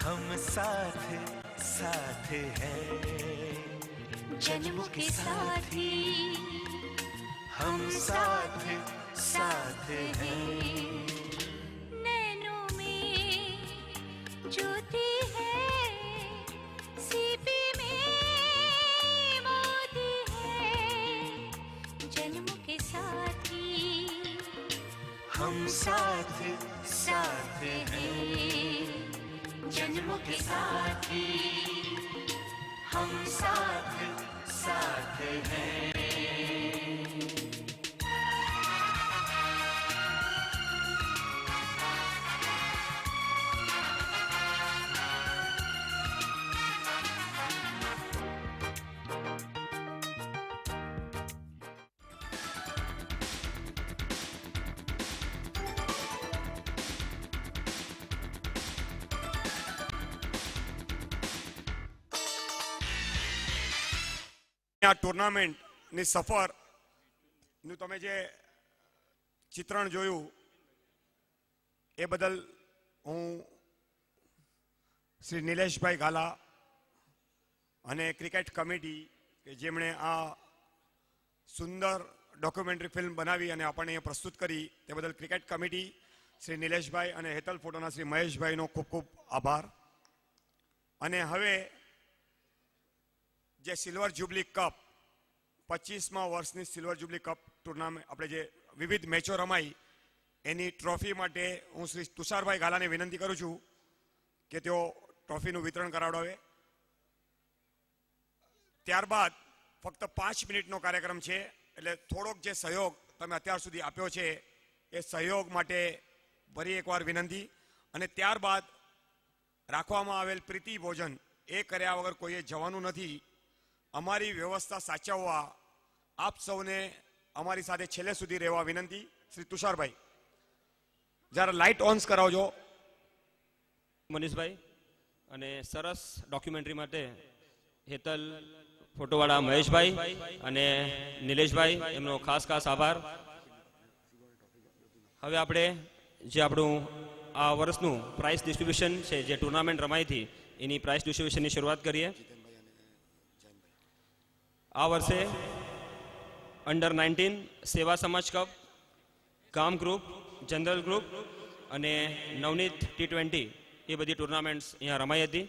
हम साथ साथ हैं, जन्मों के साथी हम साथ साथ हैं। नैनों में ज्योति है, सीपी में मोती है, जन्मों के साथी हम साथ साथ हैं, जन्मों के साथी हम साथ साथ हैं। આ ટુર્નામેન્ટની સફરનું તમે જે ચિત્રણ જોયું એ બદલ હું શ્રી નિલેશભાઈ ગાલા અને ક્રિકેટ કમિટી કે જેમણે આ સુંદર ડોક્યુમેન્ટરી ફિલ્મ બનાવી અને આપણને અહીંયા પ્રસ્તુત કરી તે બદલ ક્રિકેટ કમિટી શ્રી નિલેશભાઈ અને હેતલ ફોટોના શ્રી મહેશભાઈનો ખૂબ ખૂબ આભાર. અને હવે જે સિલ્વર જ્યુબલી કપ 25મા વર્ષની સિલ્વર જ્યુબલી કપ ટુર્નામેન્ટ આપણે જે વિવિધ મેચો રમાઈ એની ટ્રોફી માટે હું શ્રી તુષારભાઈ ગાલાને વિનંતી કરું છું કે તેઓ ટ્રોફીનું વિતરણ કરાવડાવે. ત્યારબાદ ફક્ત 5 મિનિટનો કાર્યક્રમ છે, એટલે થોડોક જે સહયોગ તમે અત્યાર સુધી આપ્યો છે એ સહયોગ માટે ફરી એકવાર વિનંતી. અને ત્યારબાદ રાખવામાં આવેલ પ્રીતિ ભોજન એ કર્યા વગર કોઈએ જવાનું નથી. અમારી વ્યવસ્થા સાચવવા આપ સૌને અમારી સાથે છેલ્લે સુધી રહેવા વિનંતી. શ્રી તુષારભાઈ જરા લાઇટ ઓન્સ કરાવજો. મનીષભાઈ અને સરસ ડોક્યુમેન્ટરી માટે હેતલ ફોટોવાળા મહેશભાઈ અને નિલેશભાઈ એમનો ખાસ ખાસ આભાર. હવે આપણે જે આપણું આ વર્ષનું પ્રાઇઝ ડિસ્ટ્રીબ્યુશન છે, જે ટુર્નામેન્ટ રમાઈ હતી એની પ્રાઇઝ ડિસ્ટ્રીબ્યુશનની શરૂઆત કરીએ. આ વર્ષે અંડર 19 સેવા સમાજ કપ, ગામ ગ્રુપ, જનરલ ગ્રુપ અને નવનીત T20 એ બધી ટુર્નામેન્ટ્સ અહીંયા રમાઈ હતી.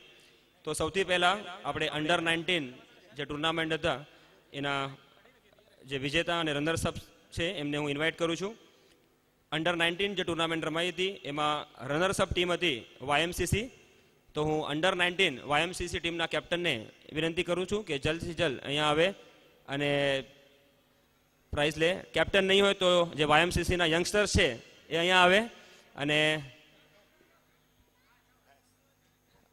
તો સૌથી પહેલાં આપણે અંડર 19 જે ટુર્નામેન્ટ હતા એના જે વિજેતા અને રનર્સ અપ છે એમને હું ઇન્વાઇટ કરું છું. અંડર 19 જે ટુર્નામેન્ટ રમાઈ હતી એમાં રનર્સ અપ ટીમ હતી YMCC. તો હું અંડર 19 YMCC ટીમના કેપ્ટનને વિનંતી કરું છું કે જલ્દથી જલ્દ અહીંયા આવે અને પ્રાઇઝ લે. કેપ્ટન નહીં હોય તો જે YMCCના યંગસ્ટર્સ છે એ અહીંયા આવે અને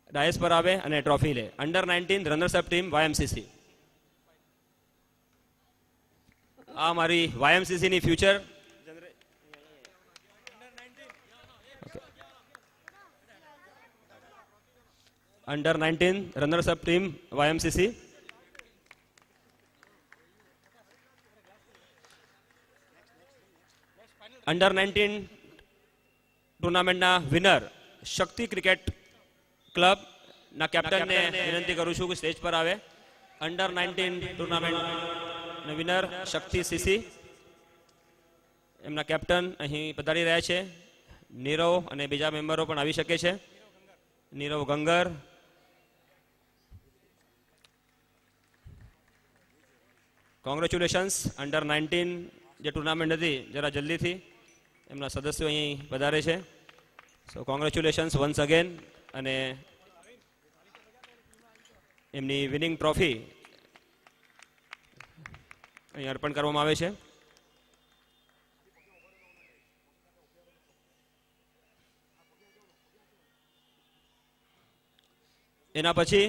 ડાયસ પર આવે અને ટ્રોફી લે. Under 19 runners up team YMCC. આ મારી YMCCની future under 19 runners up team YMCC. Under 19 ટુર્નામેન્ટના વિનર શક્તિ ક્રિકેટ ક્લબના કેપ્ટનને વિનંતી કરું છું કે સ્ટેજ પર આવે. અંડર 19 ટુર્નામેન્ટના વિનર શક્તિ CC, એમના કેપ્ટન અહીં પધારી રહ્યા છે. નીરવ અને બીજા મેમ્બરો પણ આવી શકે છે. નીરવ ગંગર, કોંગ્રેચ્યુલેશન્સ. અંડર 19 જે ટુર્નામેન્ટ હતી જરા જલ્દીથી એમના સદસ્યો અહીં પધારે છે. સો કોંગ્રેચ્યુલેશન્સ વન્સ અગેન. અને એમની વિનિંગ ટ્રોફી અહીં અર્પણ કરવામાં આવે છે. એના પછી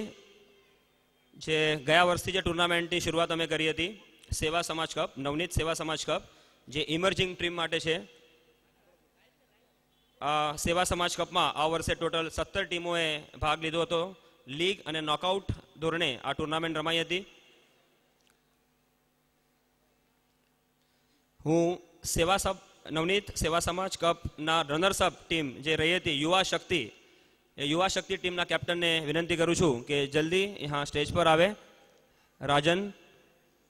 જે ગયા વર્ષથી જે ટુર્નામેન્ટની શરૂઆત અમે કરી હતી સેવા સમાજ કપ, નવનીત સેવા સમાજ કપ, જે ઇમર્જિંગ ટીમ માટે છે. આ સેવા સમાજ કપમાં આ વર્ષે ટોટલ 17 ટીમોએ ભાગ લીધો હતો. લીગ અને નોકઆઉટ ધોરણે આ ટુર્નામેન્ટ રમાઈ હતી. હું Navneet Seva Samaj કપના runners up team જે રહી હતી યુવા શક્તિ, એ યુવા શક્તિ ટીમના કેપ્ટનને વિનંતી કરું છું કે જલ્દી यहाँ સ્ટેજ પર આવે, રાજન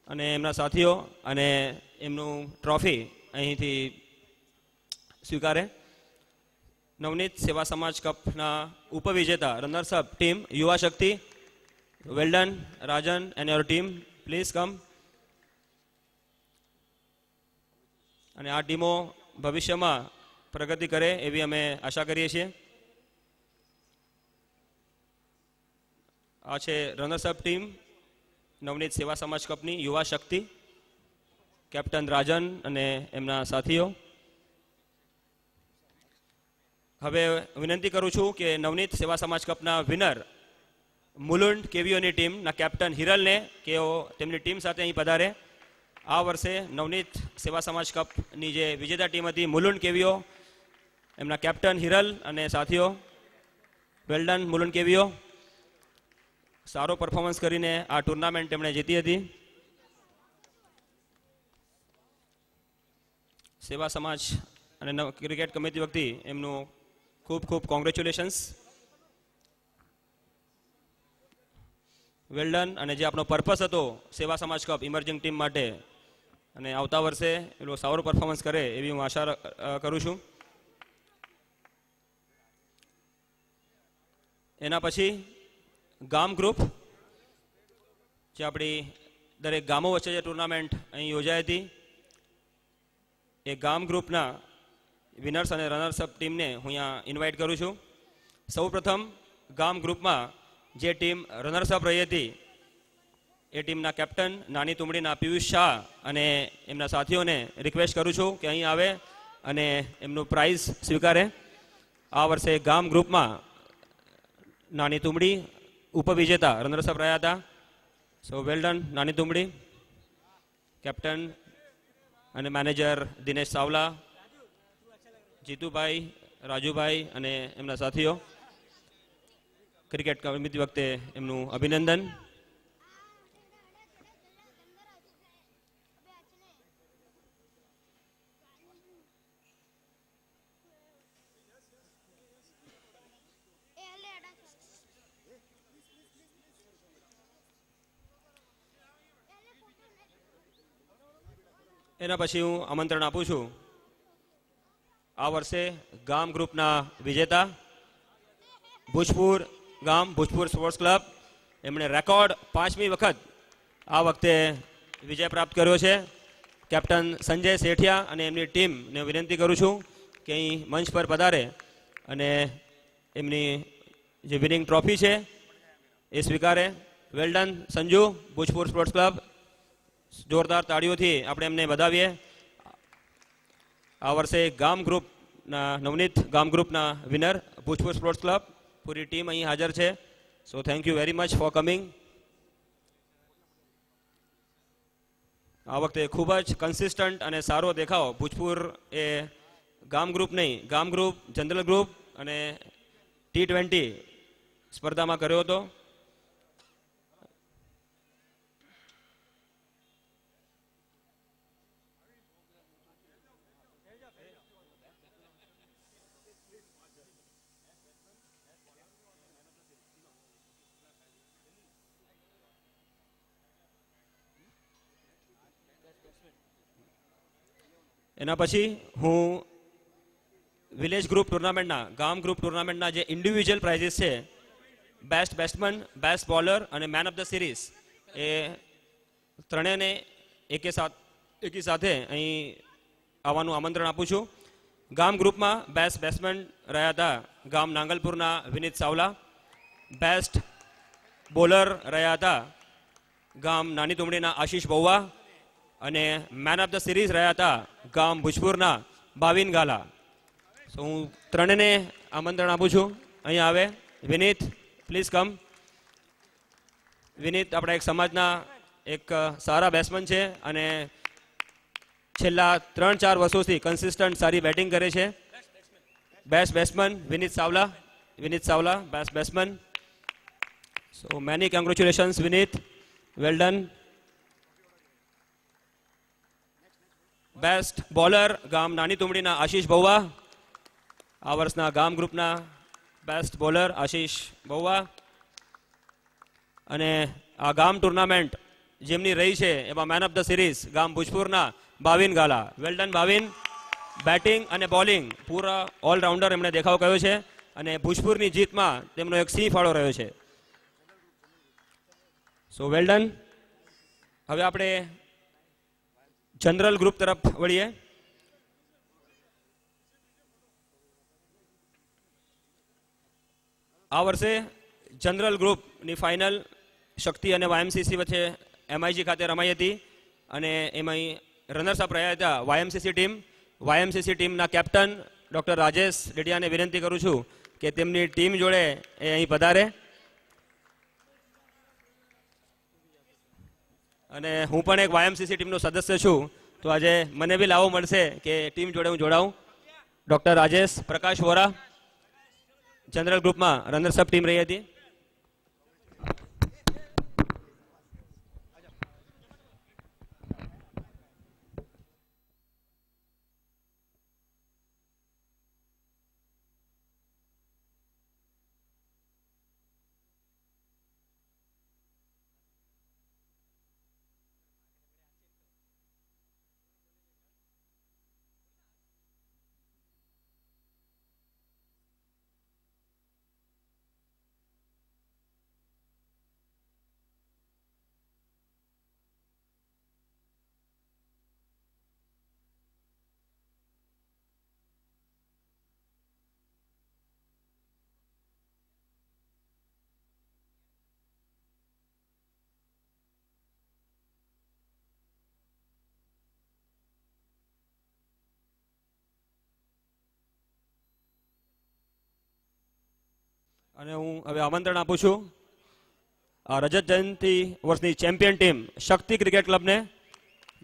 અને એમના સાથીઓ, અને એમનું ટ્રોફી અહીંથી સ્વીકારે. નવનીત સેવા સમાજ કપના ઉપવિજેતા runners up team Yuva Shakti, well done Rajan and your team, please come. અને આ ટીમો ભવિષ્યમાં પ્રગતિ કરે એવી અમે આશા કરીએ છીએ. આ છે runners up team Navneet Seva સમાજ કપની યુવા શક્તિ, કેપ્ટન રાજન અને એમના સાથીઓ. હવે વિનંતી કરું છું કે નવનીત સેવા સમાજ કપના વિનર મુલુંડ કેવીઓની ટીમના કેપ્ટન હિરલને કે તેમની ટીમ સાથે અહીં પધારે. આ વર્ષે નવનીત સેવા સમાજ કપની જે વિજેતા ટીમ હતી મુલુંડ કેવીઓ, એમના કેપ્ટન હિરલ અને સાથીઓ, વેલ ડન મુલુંડ કેવીઓ. સારો પરફોર્મન્સ કરીને આ ટુર્નામેન્ટ તેમણે જીતી હતી. સેવા સમાજ અને ક્રિકેટ કમિટી વતી એમનું ખૂબ ખૂબ કોંગ્રેચ્યુલેશન્સ. Well done. અને જે આપણો પર્પસ હતો સેવા સમાજ કપ ઇમર્જિંગ ટીમ માટે, અને આવતા વર્ષે એટલું સારું પરફોર્મન્સ કરે એવી હું આશા કરું છું. એના પછી ગામ ગ્રુપ, જે આપણી દરેક ગામો વચ્ચે જે ટુર્નામેન્ટ અહીં યોજાઈ હતી, એ ગામ ગ્રુપના વિનર્સ અને રનર્સ અપ ટીમને હું અહીંયા ઇન્વાઇટ કરું છું. સૌ પ્રથમ ગામ ગ્રુપમાં જે ટીમ રનર્સ અપ રહી હતી એ ટીમના કેપ્ટન નાની તુમડીના પિયુષ શાહ અને એમના સાથીઓને રિક્વેસ્ટ કરું છું કે અહીં આવે અને એમનું પ્રાઇઝ સ્વીકારે. આ વર્ષે ગામ ગ્રુપમાં નાની તુમડી ઉપવિજેતા રનર્સ અપ રહ્યા હતા. સો વેલ ડન નાની તુમડી. કેપ્ટન અને મેનેજર દિનેશ સાવલા, જીતુભાઈ, રાજુભાઈ અને એમના સાથીઓ, ક્રિકેટ કમિટી વખતે એમનું અભિનંદન. એના પછી હું આમંત્રણ આપું છું આ વર્ષે ગામ ગ્રુપના વિજેતા ભુજપુર ગામ, ભુજપુર સ્પોર્ટ્સ ક્લબ. એમણે રેકોર્ડ 5મી વખત આ વખતે વિજય પ્રાપ્ત કર્યો છે. કેપ્ટન સંજય સેઠિયા અને એમની ટીમને વિનંતી કરું છું કે અહીં મંચ પર પધારે અને એમની જે વિનિંગ ટ્રોફી છે એ સ્વીકારે. Well done Sanju, Bhujpur sports club. જોરદાર તાળીઓથી આપણે એમને વધાવીએ. આ વર્ષે ગામ ગ્રુપના નવનીત ગામ ગ્રુપના વિનર ભુજપુર સ્પોર્ટ્સ ક્લબ, પૂરી ટીમ અહીં હાજર છે. So thank you very much for coming. આ વખતે ખૂબ જ કન્સિસ્ટન્ટ અને સારો દેખાવ ભુજપુર એ ગામ ગ્રુપ નહીં, ગામ ગ્રુપ, જનરલ ગ્રુપ અને T20 સ્પર્ધામાં કર્યો હતો. એના પછી હું વિલેજ ગ્રુપ ટુર્નામેન્ટના, ગામ ગ્રુપ ટુર્નામેન્ટના જે ઇન્ડિવિજ્યુઅલ પ્રાઇઝીસ છે, બેસ્ટ બેટ્સમેન, બેસ્ટ બોલર અને મેન ઓફ ધ સિરીઝ, એ ત્રણેયને એકી સાથે અહીં આવવાનું આમંત્રણ આપું છું. ગામ ગ્રુપમાં બેસ્ટ બેટ્સમેન રહ્યા હતા ગામ નાંગલપુરના વિનીત સાવલા. બેસ્ટ બોલર રહ્યા હતા ગામ નાની તુમડીના આશીષ બહુવા. અને મેન ઓફ ધ સિરીઝ રહ્યા હતા ગામ ભુજપુરના ભાવિન ગાલા. સો હું ત્રણેયને આમંત્રણ આપું છું અહીં આવે. વિનીત, પ્લીઝ કમ. વિનીત આપણા એક સમાજના એક સારા બેટ્સમેન છે અને છેલ્લા 3-4 વર્ષોથી કન્સિસ્ટન્ટ સારી બેટિંગ કરે છે. Best batsman Vineet Savla. Vineet Savla, best batsman. So many congratulations Vineet, well done. Best bowler ગામ નાની તુમડીના આશીષ બહુવા. આ વર્ષના ગામ ગ્રુપના બેસ્ટ બોલર આશીષ બહુવા. અને આ ગામ ટુર્નામેન્ટ જેમની રહી છે એમાં મેન ઓફ ધ સિરીઝ ગામ ભુજપુરના Bhavin Gala. Well done Bhavin. Batting અને બોલિંગ પૂરા ઓલરાઉન્ડર એમણે દેખાવ કર્યો છે અને ભુજપુરની જીતમાં તેમનો એક સિંહ ફાળો રહ્યો છે. સો વેલ ડન. હવે આપણે જનરલ ગ્રુપ તરફ વળીએ. આ વર્ષે જનરલ ગ્રુપની ફાઇનલ શક્તિ અને વાયએમસીસી વચ્ચે એમઆઈજી ખાતે રમાઈ હતી અને એમાં રનર્સઅપ રહ્યા હતા વાયએમસીસી ટીમ. વાયએમસીસી ટીમના કેપ્ટન ડૉક્ટર રાજેશ ડેડિયાને વિનંતી કરું છું કે તેમની ટીમ જોડે એ અહીં પધારે. અને હું પણ એક વાયએમસીસી ટીમનો સદસ્ય છું તો આજે મને બી લાવો મળશે કે ટીમ જોડે હું જોડાઉં. ડૉક્ટર રાજેશ પ્રકાશ વોરા જનરલ ગ્રુપમાં રનર્સઅપ ટીમ રહી હતી. અને હું હવે આમંત્રણ આપું છું આ રજત જયંતિ વર્ષની ચેમ્પિયન ટીમ શક્તિ ક્રિકેટ ક્લબને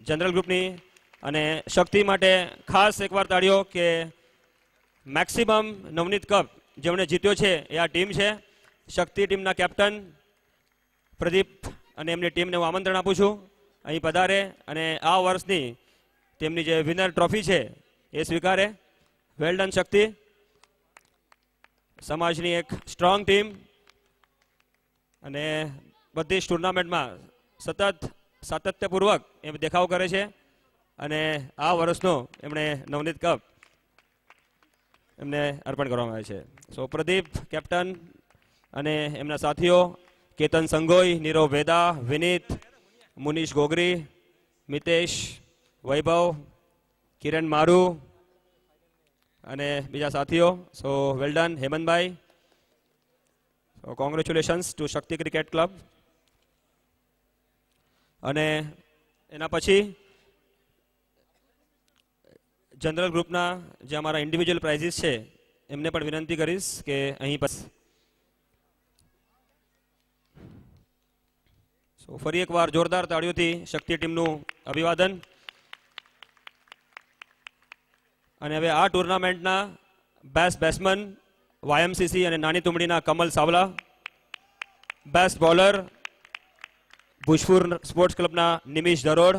જનરલ ગ્રુપની. અને શક્તિ માટે ખાસ એકવાર તાળીઓ કે મેક્સિમમ નવનીત કપ જેમણે જીત્યો છે એ આ ટીમ છે. શક્તિ ટીમના કેપ્ટન પ્રદીપ અને એમની ટીમને હું આમંત્રણ આપું છું અહીં પધારે અને આ વર્ષની તેમની જે વિનર ટ્રોફી છે એ સ્વીકારે. વેલ ડન શક્તિ. સમાજની એક સ્ટ્રોંગ ટીમ અને બધી જ ટુર્નામેન્ટમાં સતત સાતત્યપૂર્વક એ દેખાવ કરે છે અને આ વર્ષનો એમણે નવનીત કપ એમને અર્પણ કરવામાં આવે છે. સો પ્રદીપ કેપ્ટન અને એમના સાથીઓ કેતન સંગોઈ, નીરવ વેદા, વિનીત, મુનીશ ગોગરી, મિતેશ, વૈભવ, કિરણ મારુ અને બીજા સાથીઓ. સો વેલ ડન હેમંતભાઈ. So congratulations to Shakti cricket club. અને એના પછી જનરલ ગ્રુપના જે અમારા ઇન્ડિવિજ્યુઅલ પ્રાઇઝીસ છે એમને પણ વિનંતી કરીશ કે અહીં સો ફરી એકવાર જોરદાર તાળીઓથી શક્તિ ટીમનું અભિવાદન. અને હવે આ ટુર્નામેન્ટના બેસ્ટ બેટ્સમેન વાયએમસીસી અને નાની તુમડીના Kamal Savla. Best bowler Bhujpur sports ક્લબના નિમિષ દરોડ.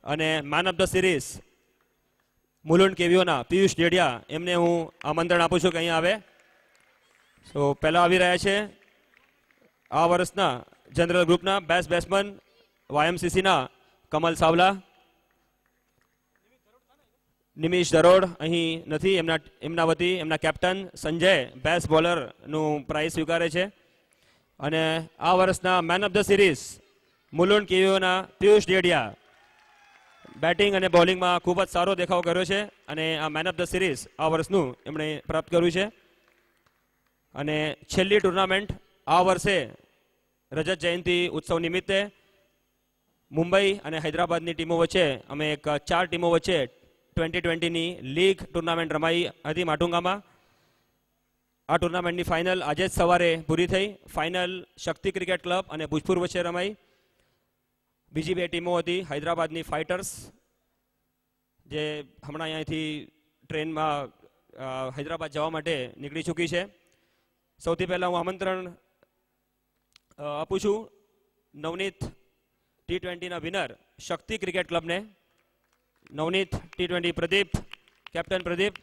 અને man of the series Mulund કેવીઓના પિયુષ ડેડિયા એમને હું આમંત્રણ આપું છું કે અહીંયા આવે. સો પહેલાં આવી રહ્યા છે આ વર્ષના જનરલ ગ્રુપના બેસ્ટ બેટ્સમેન વાયએમસીસીના કમલ સાવલા. નિમિષ દરોડ અહીં નથી, એમના વતી એમના કેપ્ટન સંજય બેસ્ટ બોલરનું પ્રાઇઝ સ્વીકારે છે. અને આ વર્ષના man of the series Mulund કેવીઓના પિયુષ ડેડિયા બેટિંગ અને બોલિંગમાં ખૂબ જ સારો દેખાવ કર્યો છે અને આ મેન ઓફ ધ સિરીઝ આ વર્ષનું એમણે પ્રાપ્ત કર્યું છે. અને છેલ્લી ટુર્નામેન્ટ આ વર્ષે રજત જયંતિ ઉત્સવ નિમિત્તે મુંબઈ અને હૈદરાબાદની ટીમો વચ્ચે અમે એક 4 ટીમો વચ્ચે 2020ની લીગ ટુર્નામેન્ટ રમાઈ હતી માટુંગામાં. આ ટુર્નામેન્ટની ફાઇનલ આજે જ સવારે પૂરી થઈ. ફાઇનલ શક્તિ ક્રિકેટ ક્લબ અને ભુજપુર વચ્ચે રમાઈ. બીજી 2 ટીમો હતી હૈદરાબાદની ફાઇટર્સ જે હમણાં અહીંયાથી ટ્રેનમાં હૈદરાબાદ જવા માટે નીકળી ચૂકી છે. સૌથી પહેલાં હું આમંત્રણ આપું છું નવનીત T20ના વિનર શક્તિ ક્રિકેટ ક્લબને. નવનીત T20 પ્રદીપ, કેપ્ટન પ્રદીપ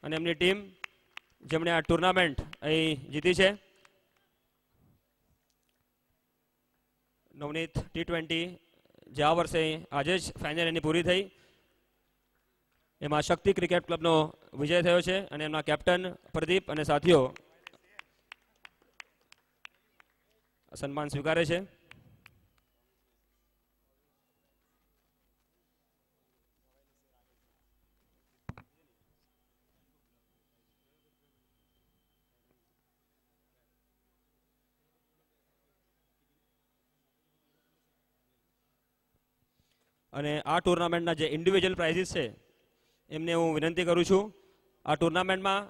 અને એમની ટીમ જેમણે આ ટુર્નામેન્ટ અહીં જીતી છે. નવનીત T20 જે આ વર્ષે આજે જ ફાઇનલ એની પૂરી થઈ, એમાં શક્તિ ક્રિકેટ ક્લબનો વિજય થયો છે અને એમના કેપ્ટન પ્રદીપ અને સાથીઓ સન્માન સ્વીકારે છે. અને આ ટુર્નામેન્ટના જે ઇન્ડિવિજ્યુઅલ પ્રાઇઝીસ છે એમને હું વિનંતી કરું છું આ ટુર્નામેન્ટમાં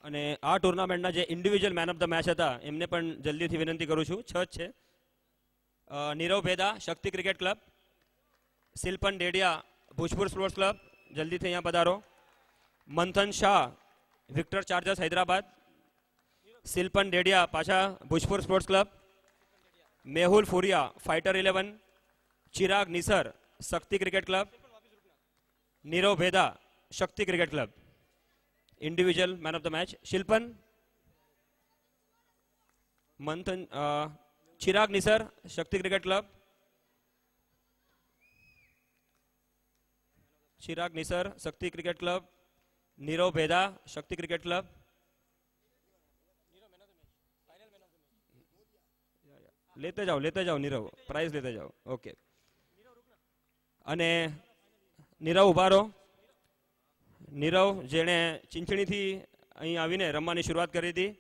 અને આ ટુર્નામેન્ટના જે individual man of the match હતા એમને પણ જલ્દીથી વિનંતી કરું છું. 6 છે. Nirav Bheda Shakti cricket club, Shilpan Dedia Bhojpur sports club, જલ્દીથી અહીંયા પધારો. મંથન શાહ વિક્ટર ચાર્જર્સ હૈદરાબાદ, શિલ્પન ડેડિયા પાછા Bhojpur sports club, Mehul Furia fighter 11, Chirag Nisar Shakti cricket club, Nirav Bheda Shakti cricket club. Individual man of the match Shilpan, Manthan, Chirag Nisar Shakti cricket club, Chirag Nisar Shakti cricket club, Nirav Bheda Shakti cricket club. લેતે જાઓ નીરવ, પ્રાઇઝ લેતે જાઓ. ઓકે. અને નીરવ ઉભા રહો. નીરવ જેણે ચીંચણીથી અહીં આવીને રમવાની શરૂઆત કરી હતી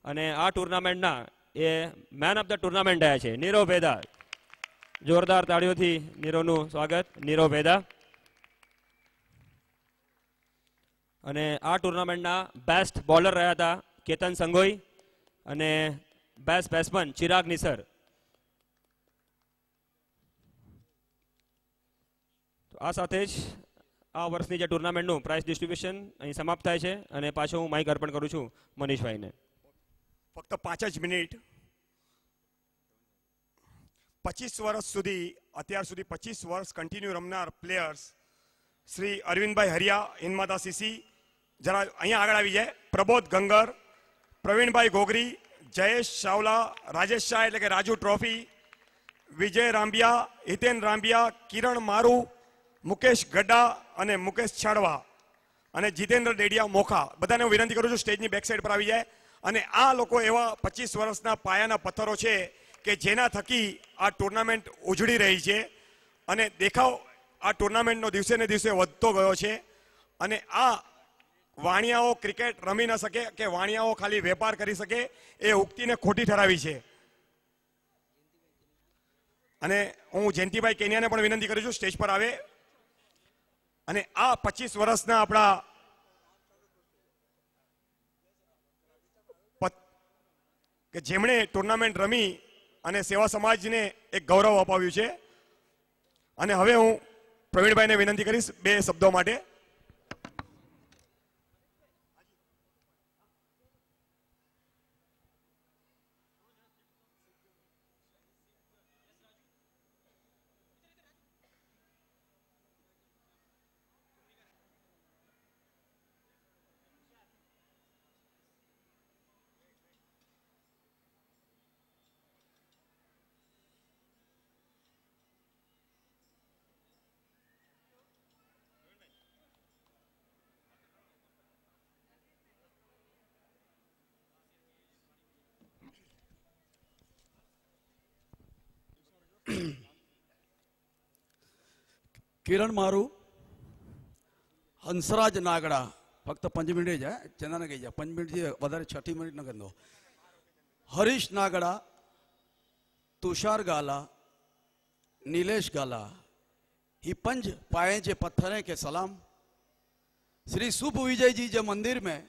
અને આ ટુર્નામેન્ટના એ મેન ઓફ ધ ટુર્નામેન્ટ આવ્યા છે નીરવ ભેદા. જોરદાર તાળીઓથી નીરવનું સ્વાગત. નીરવ ભેદા. અને આ ટુર્નામેન્ટના બેસ્ટ બોલર રહ્યા હતા કેતન સંગોઈ અને બેસ્ટ બેટ્સમેન ચિરાગ નિસર. તો આ સાથે જ આ વર્ષની જે ટુર્નામેન્ટનું પ્રાઇઝ ડિસ્ટ્રીબ્યુશન અહીં સમાપ્ત થાય છે અને પાછો હું માઇક અર્પણ કરું છું મનીષભાઈને. ફક્ત 5 જ મિનિટ. 25 વર્ષ સુધી, અત્યાર સુધી 25 વર્ષ કન્ટિન્યુ રમનાર પ્લેયર્સ શ્રી અરવિંદભાઈ હરિયા, હિન્માતા સીસી, જરા અહીંયા આગળ આવી જાય. પ્રબોધ ગંગર, પ્રવીણભાઈ ગોગરી, જયેશ ચાવલા, રાજેશ શાહ એટલે કે રાજુ ટ્રોફી, વિજય રાંબિયા, હિતેન રાંબિયા, કિરણ મારુ, મુકેશ ગड्डा અને મુકેશ છાડવા અને જીતેન્દ્ર ડેડિયા મોખા. બધાને હું વિનંતી કરું છું સ્ટેજની બેક સાઈડ પર આવી જાય. અને આ લોકો એવા 25 વર્ષના પાયાના પથ્થરો છે કે જેના થકી આ ટુર્નામેન્ટ ઉજળી રહી છે અને દેખાવ આ ટુર્નામેન્ટનો દિવસે ને દિવસે વધતો ગયો છે. અને આ વાણિયાઓ ક્રિકેટ રમી ન શકે કે વાણિયાઓ ખાલી વેપાર કરી શકે એ ઉક્તિને ખોટી ઠરાવી છે. અને હું જયંતિભાઈ કેનિયાને પણ વિનંતી કરું છું સ્ટેજ પર આવે. અને આ 25 વર્ષના આપણા કે જેમણે ટુર્નામેન્ટ રમી અને સેવા સમાજને એક ગૌરવ અપાવ્યું છે. અને હવે હું પ્રવીણભાઈને વિનંતી કરીશ 2 શબ્દો માટે. કિરણ મારુ, હંસરાજ નાગડા, ફક્ત 5 મિનિટ જ ચંદાને કહી જાય 5 મિનિટથી વધારે 6 મિનિટ ન કરતો. હરીશ નાગડા, तुषार गाला, नीलेश गाला, ही 5 पाए जे पत्थरे के सलाम. श्री शुभ विजय जी जे मंदिर में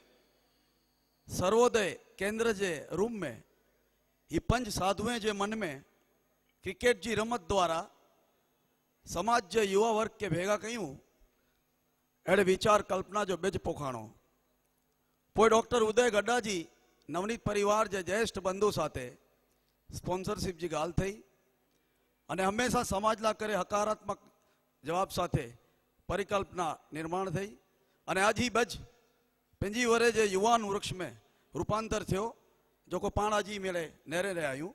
सर्वोदय केंद्र जे रूम में ही 5 साधुएं जे मन में क्रिकेट जी रमत द्वारा समाज जे युवा वर्ग के भेगा क्यों એડે વિચાર કલ્પના જો બેજ પોખાણો પોઈ ડોક્ટર ઉદય ગड्डाજી નવનીત પરિવાર જે જ્યેષ્ઠ બંધુ સાથે સ્પોન્સરશીપ જી ગાલ થઈ અને હંમેશા સમાજના કરે હકારાત્મક જવાબ સાથે પરિકલ્પના નિર્માણ થઈ અને આજી બજ पंजी वरे जे युवान वृक्ष में रूपांतर थयो जो को पाणाजी मेले नेरे रे आयु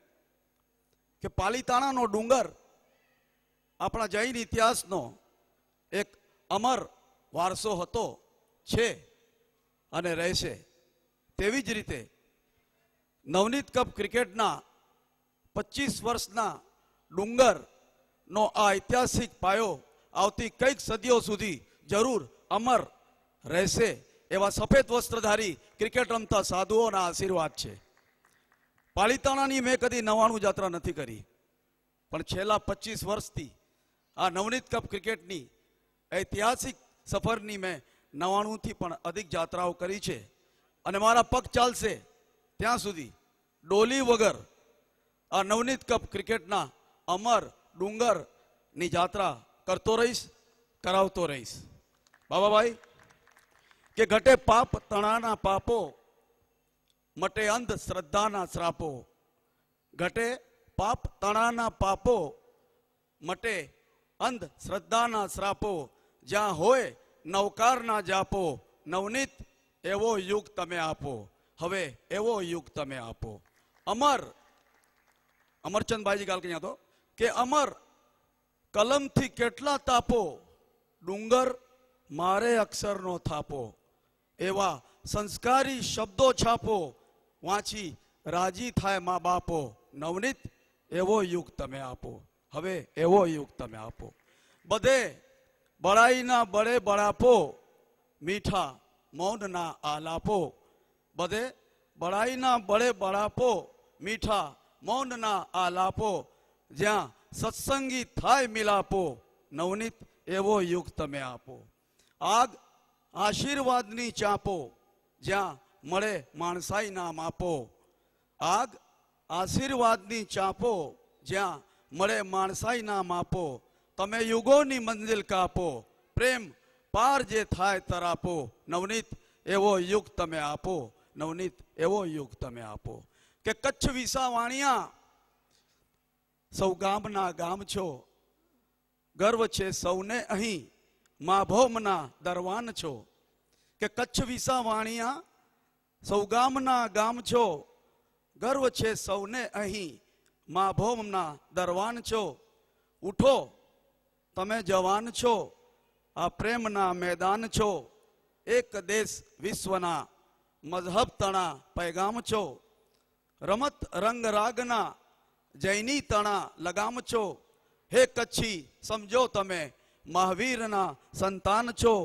के पालीताणा नो डूंगर अपना जैन इतिहास नो एक अमर वारसो हतो छे अने रहेशे। तेवी ज रीते नवनीत कप क्रिकेटना 25 वर्षना डूंगर नो आ ऐतिहासिक पायो आवती कईक सदियों सुधी जरूर अमर रहेशे एवा सफेद वस्त्रधारी क्रिकेट रमता साधुओना आशीर्वाद छे। पालीताणानी मैं कदी 99 जात्रा नहीं करी पण छेल्ला 25 वर्षथी आ नवनीत कप क्रिकेटनी ऐतिहासिक सफरनी मैं 99 थी पण अधिक जात्राओ करी छे अने मारा पग चालशे त्यां सुधी डोली वगर आ नवनीत कप क्रिकेटना अमर डूंगर नी जात्रा करतो रहीश, करावतो रहीश। बाबा भाई के घटे पाप तणाना पापो मटे अंध श्रद्धाना श्रापो, घटे पाप तणाना पापो मटे अंध श्रद्धाना श्रापो, ज्यां होय नवकारना जापो, नवनीत एवो युग तमे आपो, हवे एवो युग तमे आपो। अमर अमरचंद भाईजी गाल कहीं तो के अमर कलम थी केटला तापो, डूंगर मारे अक्षर नो थापो, एवा संस्कारी शब्दों छापो, वांची राजी थाय माँ बापो, नवनीत एवो युग तमे आपो, हवे एवो युग तमे आपो। बधे बड़ाई ना बड़े बड़ापो, मीठा मौन ना आलापो, बधे बड़ाई ना बड़े बड़ापो, मीठा मौन ना आलापो, ज्यां सत्संगी थाय मिलापो, नवनीत एवो युग तमे आपो। आग आशीर्वादनी चापो, ज्यां मळे माणसाई ना मापो, आग आशीर्वादनी चापो, ज्यां मळे माणसाई ना मापो, तमे युगोनी मंजिल कापो, प्रेम पार जे थाय तरापो, नवनीत एवो युग तमे आपो, नवनीत एवो युग तमे आपो। के कच्छ विसा वाणिया सौ गामना गाम छो, गर्व छे सौने अहीं मां भौमना दरवान छो। के कच्छ विसा वाणिया सौ गामना गाम छो, गर्व छे सौने अहीं मां भौमना दरवान छो। उठो तमे जवान छो, आ प्रेमना मैदान छो, एक देश विश्वना मजहब तना पैगाम छो। रमत रंग रागना जैनी तना लगाम छो, हे कच्छी समझो तमे महावीरना संतान छो।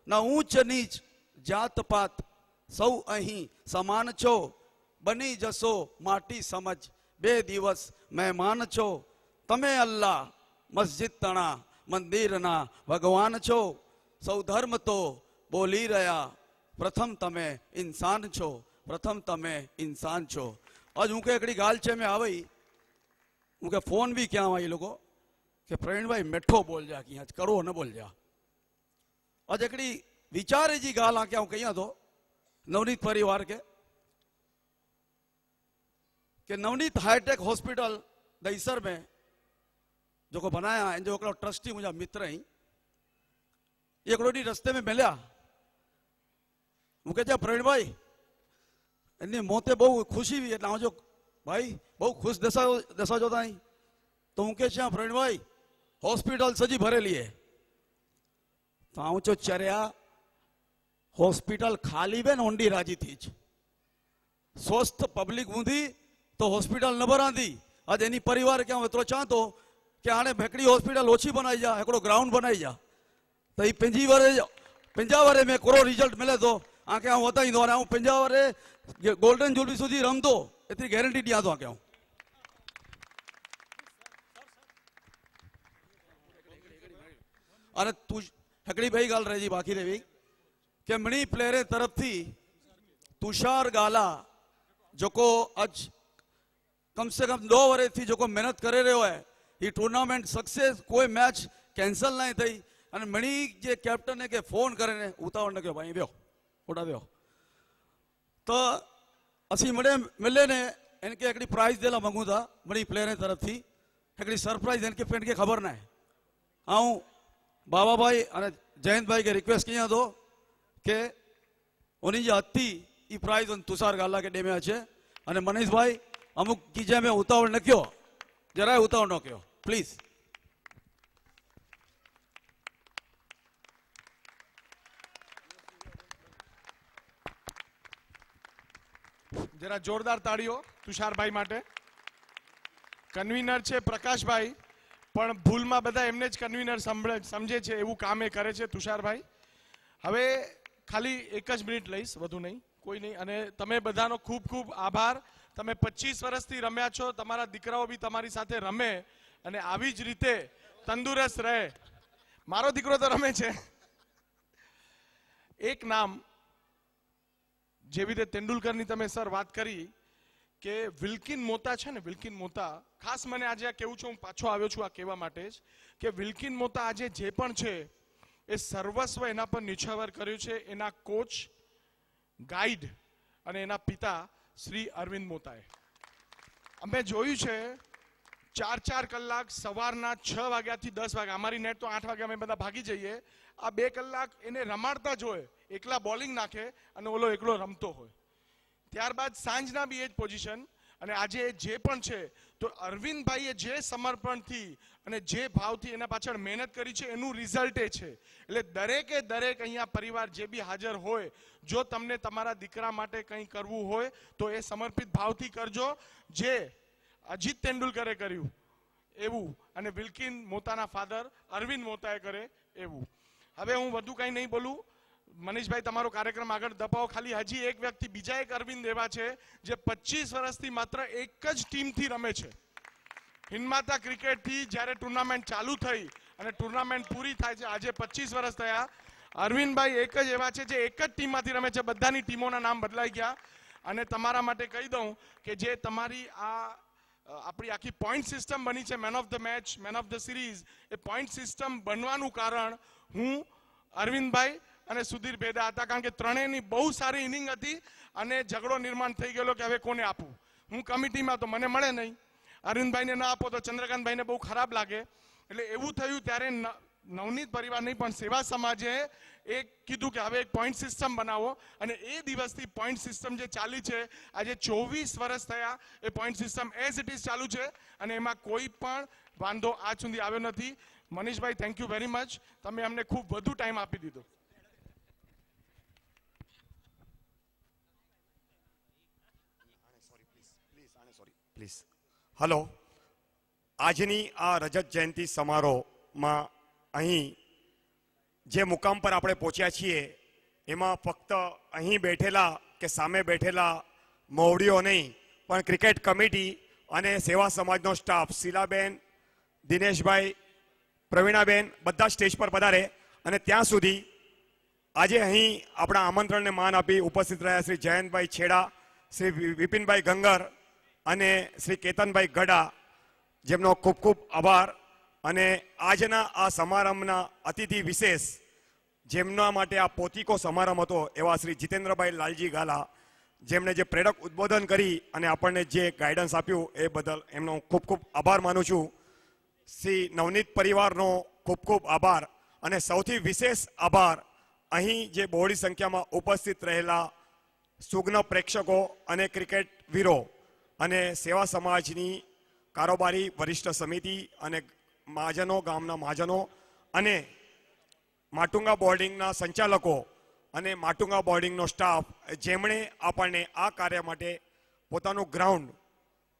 न ऊंच नीच जात पात सौ अहीं समान छो, बनी जसो माटी समझ बे दिवस मेहमान छो। तमे अल्लाह मस्जिद तना मंदिरना भगवान छो, सौ धर्म तो बोली रया, प्रथम तमे इंसान छो, प्रथम तमे इंसान छो। आज हूँ के एकड़ी गाल छे में आवई हूँ के फोन भी क्या आई लोगों के प्रवीण भाई मेठो बोल जा कि आज करो न बोल जा। आज एकड़ी विचारे जी गाल आ क्या हूँ कहीं तो नवनीत परिवार के नवनीत हाईटेक हॉस्पिटल दहीसर में जो को बनाया जो ट्रस्टी मुझा मित्र ही एक डी रस्ते में मिलया मुझे प्रवीण भाई एनी मोते बहु खुशी हुई एट जो भाई बहु खुश दशा जो था तो हूँ के प्रवीण भाई हॉस्पिटल सजी भरेली है तो आऊँ चो चरिया हॉस्पिटल खाली बेन ओंडी राजी थी स्वस्थ पब्लिक हूंदी तो हॉस्पिटल न भरांदी। आज एनी परिवार क्या एतरो चाहतो कि आने भेकड़ी हॉस्पिटल ओછી बनाई जा, एकड़ो ग्राउंड बनाई जा तो ये 50 वरे में कोरो रिजल्ट मिले तो आके हूँ बताई दो हूँ 50 वरे गोल्डन जुबली सुधी रमतो एतरी गेरंटी दिया तो आके हूँ। अरे तू हकड़ी भाई गाल रही बाकी रही कि मणी प्लेयरे तरफ थी तुषार गाला जो को आज कम से कम 2 वर्ष थी जो को मेहनत करे रहो है ये टूर्नामेंट सक्सेस कोई मैच कैंसल नहीं थी અને મણી જે કેપ્ટને કે ફોન કરે ને ઉતાવળ ન કયો ભાઈ વ્યો ઓડા વ્યો તો અસી મળે ને એને કે એકડી પ્રાઇઝ દેલા માંગू था मणी प्लेयर तरफથી એકડી સરપ્રાઈઝ એને કે પેન કે ખબર ના હું બાબાભાઈ અને જયંતભાઈ કે રિક્વેસ્ટ किया तो કે ઓની જે હતી એ પ્રાઇઝ તુષાર ગાલા કે ડેમે છે અને મનીષભાઈ અમુક કીજે મેં ઉતાવળ ન કયો જરાય ઉતાવળ ન કયો પ્લીઝ જરા જોરદાર તાળીઓ તુષારભાઈ માટે કન્વીનર છે પ્રકાશભાઈ પણ ભૂલમાં બધા એમને જ કન્વીનર સમજે છે એવું કામ એ કરે છે તુષારભાઈ હવે ખાલી એક જ મિનિટ લઈશ વધુ નહીં કોઈ નહીં અને તમે બધાનો ખૂબ ખૂબ આભાર તમે 25 વર્ષથી રમ્યા છો તમારા દીકરાઓ બી તમારી સાથે રમે અને આવી જ રીતે તંદુરસ્ત રહે મારો દીકરો તો રમે છે એક નામ જેવી રીતે તેંડુલકરની તમે સર વાત કરી કે વિલ્કિન મોતા છે ને વિલ્કિન મોતા ખાસ મને આજે આ કહેવું છું હું પાછો આવ્યો છું આ કહેવા માટે જ કે વિલ્કિન મોતા આજે જે પણ છે એ સર્વસ્વ એના પર નિછાવર કર્યું છે એના કોચ ગાઈડ અને એના પિતા શ્રી અરવિંદ મોતાએ અમે જોયું છે 4 કલાક સવારના 6 વાગ્યાથી 10 વાગ્યા અમારી નેટ તો 8 વાગે અમે બધા ભાગી જઈએ આ 2 કલાક એને રમાડતા જ હોય એકલા બોલિંગ નાખે અને ઓલો એકલો રમતો હોય ત્યારબાદ સાંજના બી એ જ પોઝિશન અને આજે જે પણ છે તો અરવિંદભાઈએ જે સમર્પણથી અને જે ભાવથી એના પાછળ મહેનત કરી છે એનું રિઝલ્ટ એ છે એટલે દરેકે દરેક અહીંયા પરિવાર જે બી હાજર હોય જો તમને તમારા દીકરા માટે કંઈ કરવું હોય તો એ સમર્પિત ભાવથી કરજો જે અજીત તેંડુલકરે કર્યું એવું અને વિલ્કિન મોતાના ફાધર અરવિંદ મોતાએ કરે એવું હવે હું વધુ કંઈ નહીં બોલું મનીષભાઈ તમારો કાર્યક્રમ આગળ દબાવો ખાલી હજી એક વ્યક્તિ બીજા એક અરવિંદ એવા છે જે 25 વર્ષથી માત્ર એક જ ટીમથી રમે છે હિન્દમાતા ક્રિકેટથી જ્યારે ટુર્નામેન્ટ ચાલુ થઈ અને ટુર્નામેન્ટ પૂરી થાય છે આજે 25 વર્ષ થયા અરવિંદભાઈ એક જ એવા છે જે એક જ ટીમમાંથી રમે છે બધાની ટીમોના નામ બદલાઈ ગયા અને તમારા માટે કહી દઉં કે જે તમારી આ આપણી આખી પોઈન્ટ સિસ્ટમ બની છે main of the match man of the series A point system બનવાનું કારણ હું અરવિંદભાઈ અને સુધીર ભેદા હતા કારણ કે ત્રણેયની બહુ સારી ઇનિંગ હતી અને ઝઘડો નિર્માણ થઈ ગયેલો કે હવે કોને આપવું હું કમિટીમાં તો મને મળે નહીં અરવિંદભાઈને ના આપો તો ચંદ્રકાંતભાઈને બહુ ખરાબ લાગે એટલે એવું થયું ત્યારે નવનીત પરિવાર નહીં પણ સેવા સમાજે એક કીધું કે હવે એક પોઈન્ટ સિસ્ટમ બનાવો અને એ દિવસથી પોઈન્ટ સિસ્ટમ જે ચાલી છે આજે 24 વર્ષ થયા એ point system as it is ચાલુ છે અને એમાં કોઈ પણ વાંધો આજ સુધી આવ્યો નથી મનીષભાઈ થેન્ક યુ વેરી મચ તમે અમને ખૂબ વધુ ટાઈમ આપી દીધો પ્લીઝ હલો આજની આ રજત જયંતિ સમારોહમાં અહીં જે મુકામ પર આપણે પહોંચ્યા છીએ એમાં ફક્ત અહીં બેઠેલા કે સામે બેઠેલા મોવડીઓ નહીં પણ ક્રિકેટ કમિટી અને સેવા સમાજનો સ્ટાફ શીલાબેન દિનેશભાઈ પ્રવીણાબેન બધા સ્ટેજ પર પધારે અને ત્યાં સુધી આજે અહીં આપણા આમંત્રણને માન આપી ઉપસ્થિત રહ્યા શ્રી જયંતભાઈ છેડા શ્રી વિપિનભાઈ ગંગર અને શ્રી કેતનભાઈ ગડા જેમનો ખૂબ ખૂબ આભાર અને આજના આ સમારંભના અતિથિ વિશેષ જેમના માટે આ પોતિકો સમારંભ હતો એવા શ્રી જીતેન્દ્રભાઈ લાલજી ગાલા જેમણે જે પ્રેરક ઉદ્બોધન કરી અને આપણને જે ગાઈડન્સ આપ્યું એ બદલ એમનો ખૂબ ખૂબ આભાર માનું છું શ્રી નવનીત પરિવારનો ખૂબ ખૂબ આભાર અને સૌથી વિશેષ આભાર અહીં જે બહોળી સંખ્યામાં ઉપસ્થિત રહેલા સુગ્ન પ્રેક્ષકો અને ક્રિકેટ વીરો અને સેવા સમાજની કારોબારી વરિષ્ઠ સમિતિ અને મહાજનો ગામના મહાજનો અને માટુંગા બોર્ડિંગના સંચાલકો અને માટુંગા બોર્ડિંગનો સ્ટાફ જેમણે આપણને આ કાર્ય માટે પોતાનું ગ્રાઉન્ડ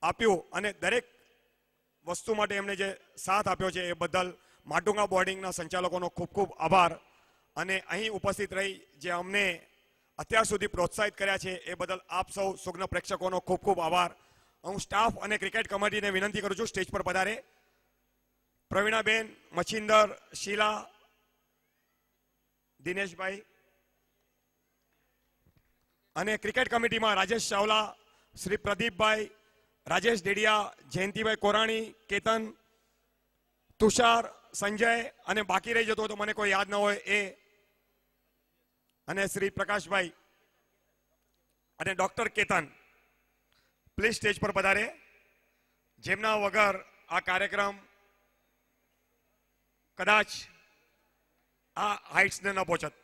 આપ્યું અને દરેક વસ્તુ માટે એમણે જે સાથ આપ્યો છે એ બદલ માટુંગા બોર્ડિંગના સંચાલકોનો ખૂબ ખૂબ આભાર અને અહીં ઉપસ્થિત રહી જે અમને અત્યાર સુધી પ્રોત્સાહિત કર્યા છે એ બદલ આપ સૌ સુગ્ન પ્રેક્ષકોનો ખૂબ ખૂબ આભાર હું સ્ટાફ અને ક્રિકેટ કમિટીને વિનંતી કરું છું સ્ટેજ પર પધારે પ્રવીણાબેન મચ્છિંદર શીલા દિનેશભાઈ અને ક્રિકેટ કમિટીમાં રાજેશ ચાવલા શ્રી પ્રદીપભાઈ રાજેશ ડેડિયા જયંતિભાઈ કોરાણી કેતન તુષાર સંજય અને બાકી રહી જતો હોય તો મને કોઈ યાદ ન હોય એ અને શ્રી પ્રકાશભાઈ અને ડોક્ટર કેતન પ્લીઝ સ્ટેજ પર પધારે, જેમના વગર આ કાર્યક્રમ કદાચ આ હાઇટ્સને ન પહોંચત.